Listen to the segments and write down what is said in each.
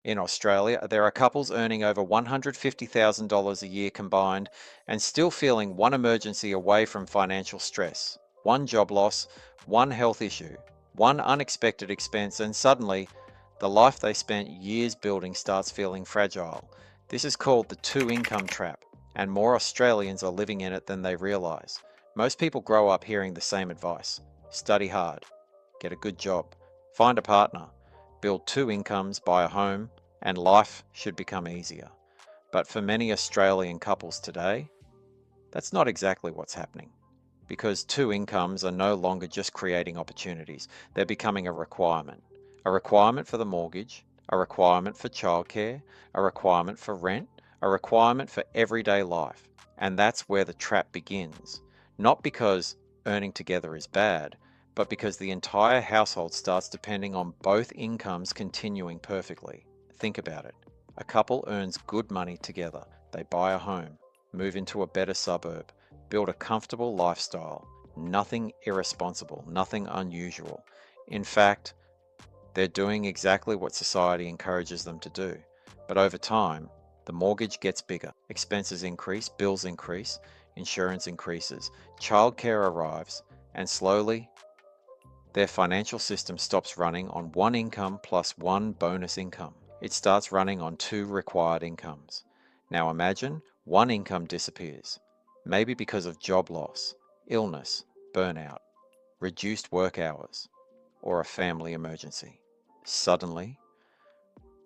In Australia, there are couples earning over $150,000 a year combined and still feeling one emergency away from financial stress, one job loss, one health issue, one unexpected expense, and suddenly the life they spent years building starts feeling fragile. This is called the two income trap, and more Australians are living in it than they realize. Most people grow up hearing the same advice: study hard, get a good job, find a partner, build two incomes, buy a home, and life should become easier. But for many Australian couples today, that's not exactly what's happening. Because two incomes are no longer just creating opportunities, they're becoming a requirement. A requirement for the mortgage, a requirement for childcare, a requirement for rent, a requirement for everyday life. And that's where the trap begins. Not because earning together is bad, but because the entire household starts depending on both incomes continuing perfectly. Think about it. A couple earns good money together. They buy a home, move into a better suburb, build a comfortable lifestyle. Nothing irresponsible, nothing unusual. In fact, they're doing exactly what society encourages them to do. But over time, the mortgage gets bigger, expenses increase, bills increase, insurance increases, childcare arrives, and slowly their financial system stops running on one income plus one bonus income. It starts running on two required incomes. Now imagine one income disappears, maybe because of job loss, illness, burnout, reduced work hours, or a family emergency. Suddenly,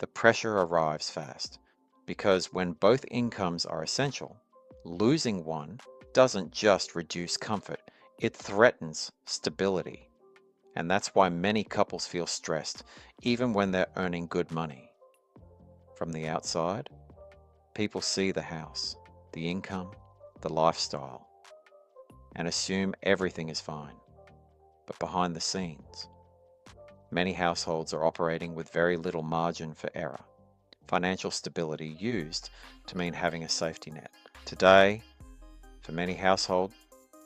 the pressure arrives fast because when both incomes are essential, losing one doesn't just reduce comfort, it threatens stability. And that's why many couples feel stressed, even when they're earning good money. From the outside, people see the house, the income, the lifestyle, and assume everything is fine. But behind the scenes, many households are operating with very little margin for error. Financial stability used to mean having a safety net. Today, for many households,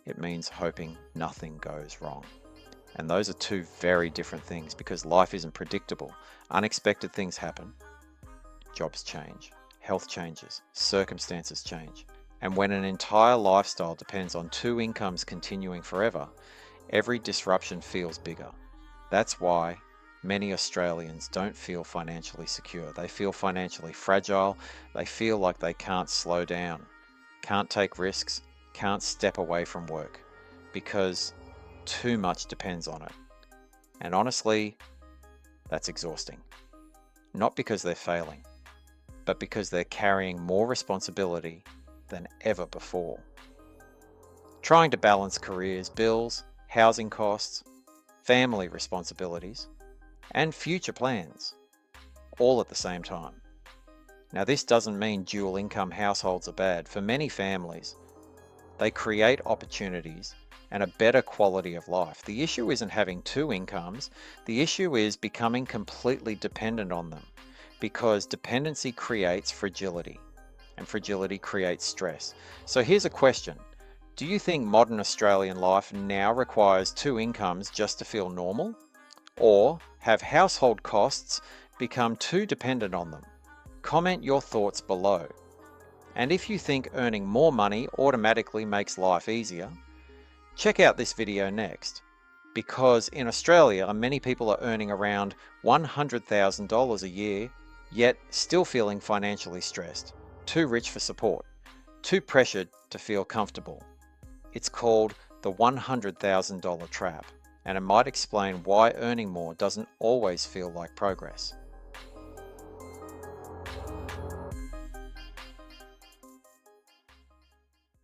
it means hoping nothing goes wrong. And those are two very different things because life isn't predictable. Unexpected things happen. Jobs change, health changes, circumstances change. And when an entire lifestyle depends on two incomes continuing forever, every disruption feels bigger. That's why many Australians don't feel financially secure. They feel financially fragile. They feel like they can't slow down, can't take risks, can't step away from work because too much depends on it. And honestly, that's exhausting. Not because they're failing, but because they're carrying more responsibility than ever before. Trying to balance careers, bills, housing costs, family responsibilities, and future plans, all at the same time. Now, this doesn't mean dual income households are bad. For many families, they create opportunities and a better quality of life. The issue isn't having two incomes, the issue is becoming completely dependent on them because dependency creates fragility and fragility creates stress. So here's a question. Do you think modern Australian life now requires two incomes just to feel normal? Or have household costs become too dependent on them? Comment your thoughts below. And if you think earning more money automatically makes life easier, check out this video next. Because in Australia, many people are earning around $100,000 a year, yet still feeling financially stressed, too rich for support, too pressured to feel comfortable. It's called the $100,000 trap, and it might explain why earning more doesn't always feel like progress.